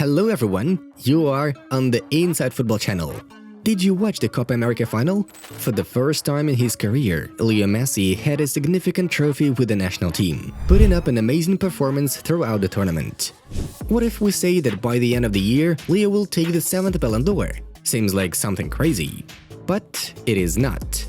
Hello everyone, you are on the Inside Football channel. Did you watch the Copa America final? For the first time in his career, Leo Messi had a significant trophy with the national team, putting up an amazing performance throughout the tournament. What if we say that by the end of the year, Leo will take the 7th Ballon d'Or? Seems like something crazy, but it is not.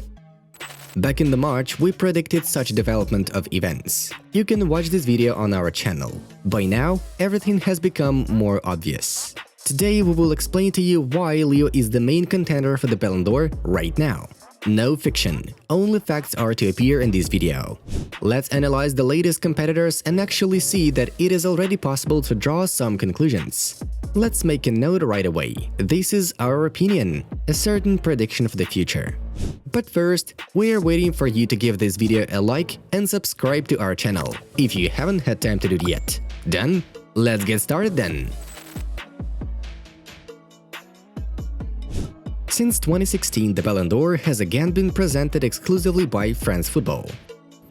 Back in the March, we predicted such development of events. You can watch this video on our channel. By now, everything has become more obvious. Today, we will explain to you why Leo is the main contender for the Ballon d'Or right now. No fiction, only facts are to appear in this video. Let's analyze the latest competitors and actually see that it is already possible to draw some conclusions. Let's make a note right away. This is our opinion, a certain prediction for the future. But first, we are waiting for you to give this video a like and subscribe to our channel, if you haven't had time to do it yet. Done? Let's get started then! Since 2016, the Ballon d'Or has again been presented exclusively by France Football.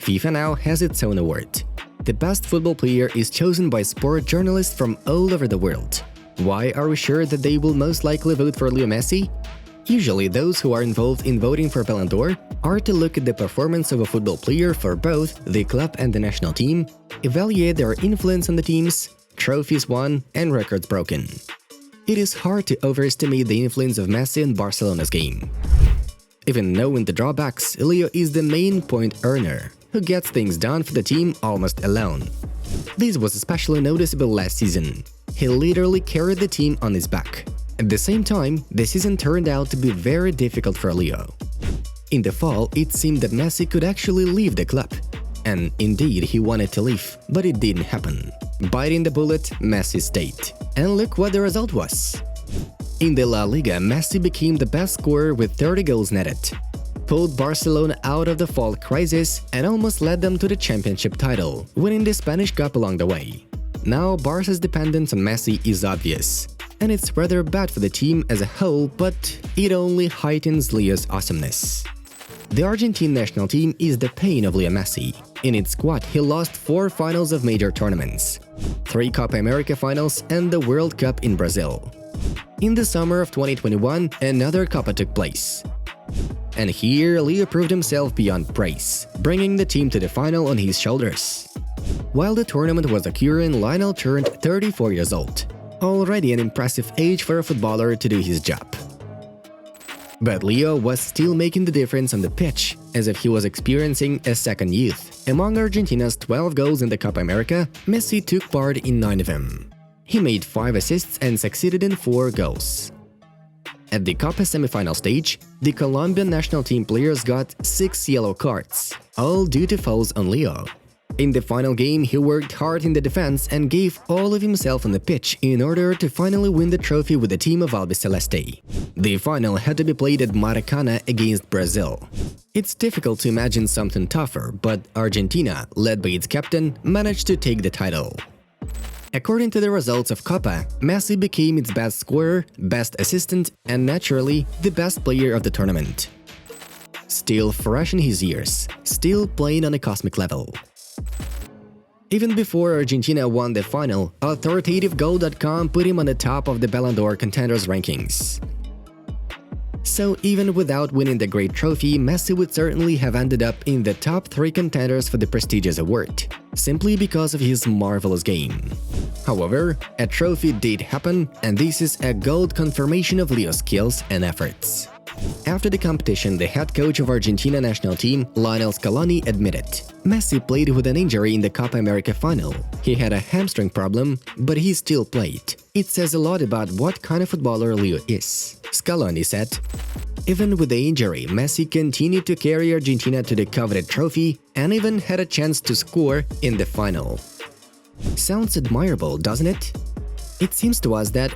FIFA now has its own award. The best football player is chosen by sport journalists from all over the world. Why are we sure that they will most likely vote for Leo Messi? Usually, those who are involved in voting for Ballon d'Or are to look at the performance of a football player for both the club and the national team, evaluate their influence on the teams, trophies won, and records broken. It is hard to overestimate the influence of Messi in Barcelona's game. Even knowing the drawbacks, Leo is the main point earner, who gets things done for the team almost alone. This was especially noticeable last season. He literally carried the team on his back. At the same time, the season turned out to be very difficult for Leo. In the fall, it seemed that Messi could actually leave the club. And indeed, he wanted to leave, but it didn't happen. Biting the bullet, Messi stayed. And look what the result was. In the La Liga, Messi became the best scorer with 30 goals netted, pulled Barcelona out of the fall crisis and almost led them to the championship title, winning the Spanish Cup along the way. Now, Barca's dependence on Messi is obvious, and it's rather bad for the team as a whole, but it only heightens Leo's awesomeness. The Argentine national team is the pain of Leo Messi. In its squad, he lost 4 finals of major tournaments, 3 Copa America finals and the World Cup in Brazil. In the summer of 2021, another Copa took place. And here, Leo proved himself beyond praise, bringing the team to the final on his shoulders. While the tournament was occurring, Lionel turned 34 years old, already an impressive age for a footballer to do his job. But Leo was still making the difference on the pitch, as if he was experiencing a second youth. Among Argentina's 12 goals in the Copa America, Messi took part in 9 of them. He made 5 assists and succeeded in 4 goals. At the Copa semi-final stage, the Colombian national team players got 6 yellow cards, all due to fouls on Leo. In the final game, he worked hard in the defense and gave all of himself on the pitch in order to finally win the trophy with the team of Albiceleste. The final had to be played at Maracanã against Brazil. It's difficult to imagine something tougher, but Argentina, led by its captain, managed to take the title. According to the results of Copa, Messi became its best scorer, best assistant, and naturally, the best player of the tournament. Still fresh in his years, still playing on a cosmic level. Even before Argentina won the final, AuthoritateVGoal.com put him on the top of the Ballon d'Or contenders rankings. So even without winning the great trophy, Messi would certainly have ended up in the top 3 contenders for the prestigious award, simply because of his marvelous game. However, a trophy did happen, and this is a gold confirmation of Leo's skills and efforts. After the competition, the head coach of Argentina national team, Lionel Scaloni, admitted, Messi played with an injury in the Copa America final. He had a hamstring problem, but he still played. It says a lot about what kind of footballer Leo is. Scaloni said, even with the injury, Messi continued to carry Argentina to the coveted trophy and even had a chance to score in the final. Sounds admirable, doesn't it? It seems to us that…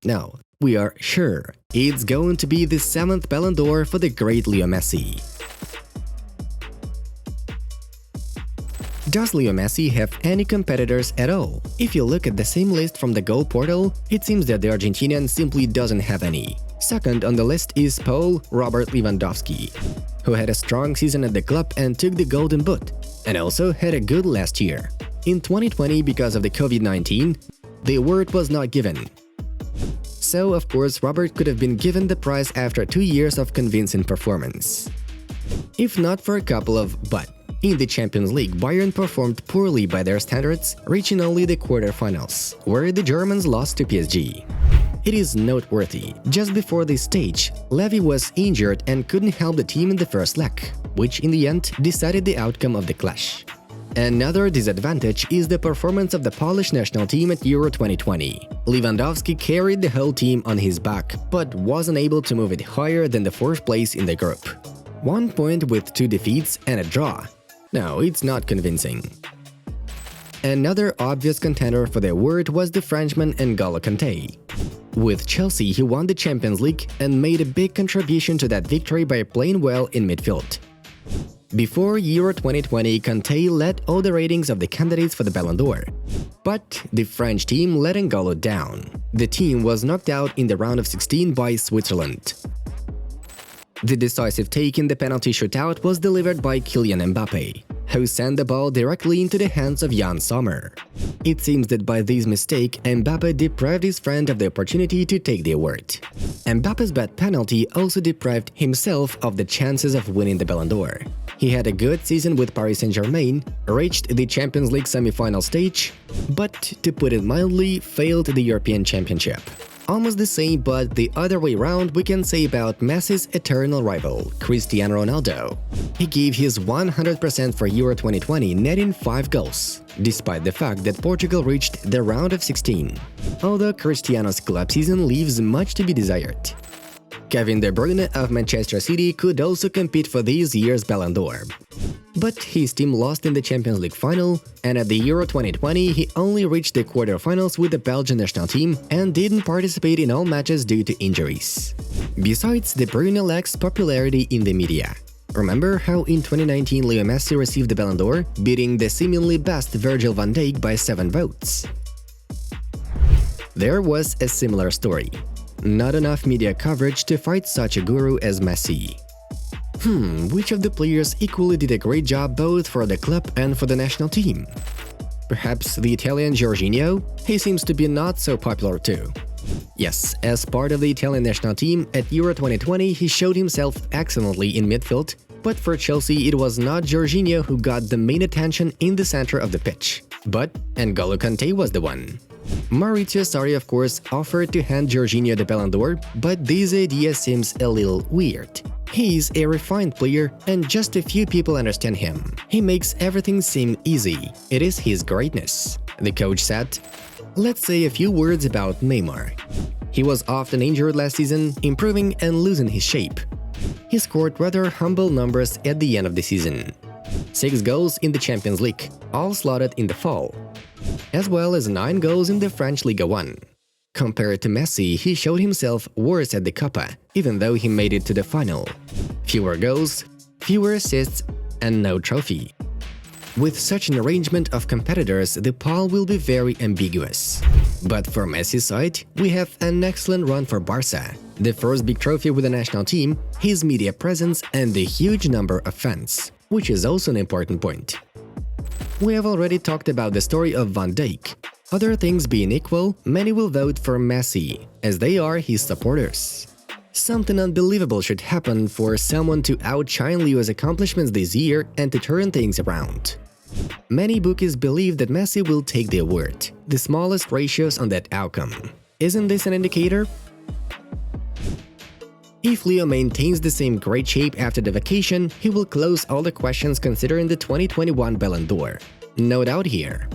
no. We are sure it's going to be the 7th Ballon d'Or for the great Leo Messi. Does Leo Messi have any competitors at all? If you look at the same list from the Goal portal, it seems that the Argentinian simply doesn't have any. Second on the list is Paul Robert Lewandowski, who had a strong season at the club and took the Golden Boot, and also had a good last year. In 2020, because of the COVID-19, the award was not given. So, of course, Robert could have been given the prize after 2 years of convincing performance. If not for a couple of "but." In the Champions League, Bayern performed poorly by their standards, reaching only the quarterfinals, where the Germans lost to PSG. It is noteworthy, just before this stage, Levy was injured and couldn't help the team in the first leg, which in the end decided the outcome of the clash. Another disadvantage is the performance of the Polish national team at Euro 2020. Lewandowski carried the whole team on his back, but wasn't able to move it higher than the 4th place in the group. 1 point with 2 defeats and a draw. No, it's not convincing. Another obvious contender for the award was the Frenchman N'Golo Kanté. With Chelsea, he won the Champions League and made a big contribution to that victory by playing well in midfield. Before Euro 2020, Kanté led all the ratings of the candidates for the Ballon d'Or. But the French team let N'Golo down. The team was knocked out in the round of 16 by Switzerland. The decisive take in the penalty shootout was delivered by Kylian Mbappé, who sent the ball directly into the hands of Jan Sommer. It seems that by this mistake, Mbappé deprived his friend of the opportunity to take the award. Mbappe's bad penalty also deprived himself of the chances of winning the Ballon d'Or. He had a good season with Paris Saint-Germain, reached the Champions League semi-final stage, but, to put it mildly, failed the European Championship. Almost the same, but the other way around we can say about Messi's eternal rival, Cristiano Ronaldo. He gave his 100% for Euro 2020, netting 5 goals, despite the fact that Portugal reached the round of 16. Although Cristiano's club season leaves much to be desired. Kevin De Bruyne of Manchester City could also compete for this year's Ballon d'Or. But his team lost in the Champions League final, and at the Euro 2020 he only reached the quarterfinals with the Belgian national team and didn't participate in all matches due to injuries. Besides, De Bruyne lacks popularity in the media. Remember how in 2019 Leo Messi received the Ballon d'Or, beating the seemingly best Virgil van Dijk by 7 votes? There was a similar story. Not enough media coverage to fight such a guru as Messi. Which of the players equally did a great job both for the club and for the national team? Perhaps the Italian Jorginho? He seems to be not so popular too. Yes, as part of the Italian national team, at Euro 2020 he showed himself excellently in midfield, but for Chelsea it was not Jorginho who got the main attention in the center of the pitch, but N'Golo Kanté was the one. Maurizio Sarri, of course, offered to hand Jorginho the Ballon d'Or, but this idea seems a little weird. He's a refined player and just a few people understand him. He makes everything seem easy. It is his greatness. The coach said. Let's say a few words about Neymar. He was often injured last season, improving and losing his shape. He scored rather humble numbers at the end of the season. 6 goals in the Champions League, all slotted in the fall, as well as 9 goals in the French Ligue 1. Compared to Messi, he showed himself worse at the Copa, even though he made it to the final. Fewer goals, fewer assists, and no trophy. With such an arrangement of competitors, the poll will be very ambiguous. But for Messi's side, we have an excellent run for Barca, the first big trophy with the national team, his media presence, and the huge number of fans, which is also an important point. We have already talked about the story of Van Dijk. Other things being equal, many will vote for Messi, as they are his supporters. Something unbelievable should happen for someone to outshine Leo's accomplishments this year and to turn things around. Many bookies believe that Messi will take the award, the smallest ratios on that outcome. Isn't this an indicator? If Leo maintains the same great shape after the vacation, he will close all the questions considering the 2021 Ballon d'Or. No doubt here.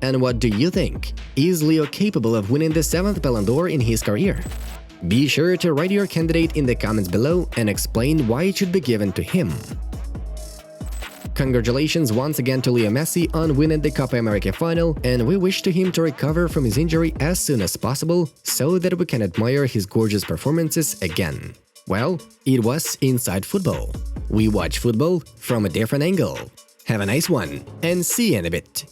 And what do you think? Is Leo capable of winning the 7th Ballon d'Or in his career? Be sure to write your candidate in the comments below and explain why it should be given to him. Congratulations once again to Leo Messi on winning the Copa America final, and we wish to him to recover from his injury as soon as possible so that we can admire his gorgeous performances again. Well, it was Inside Football. We watch football from a different angle. Have a nice one, and see you in a bit.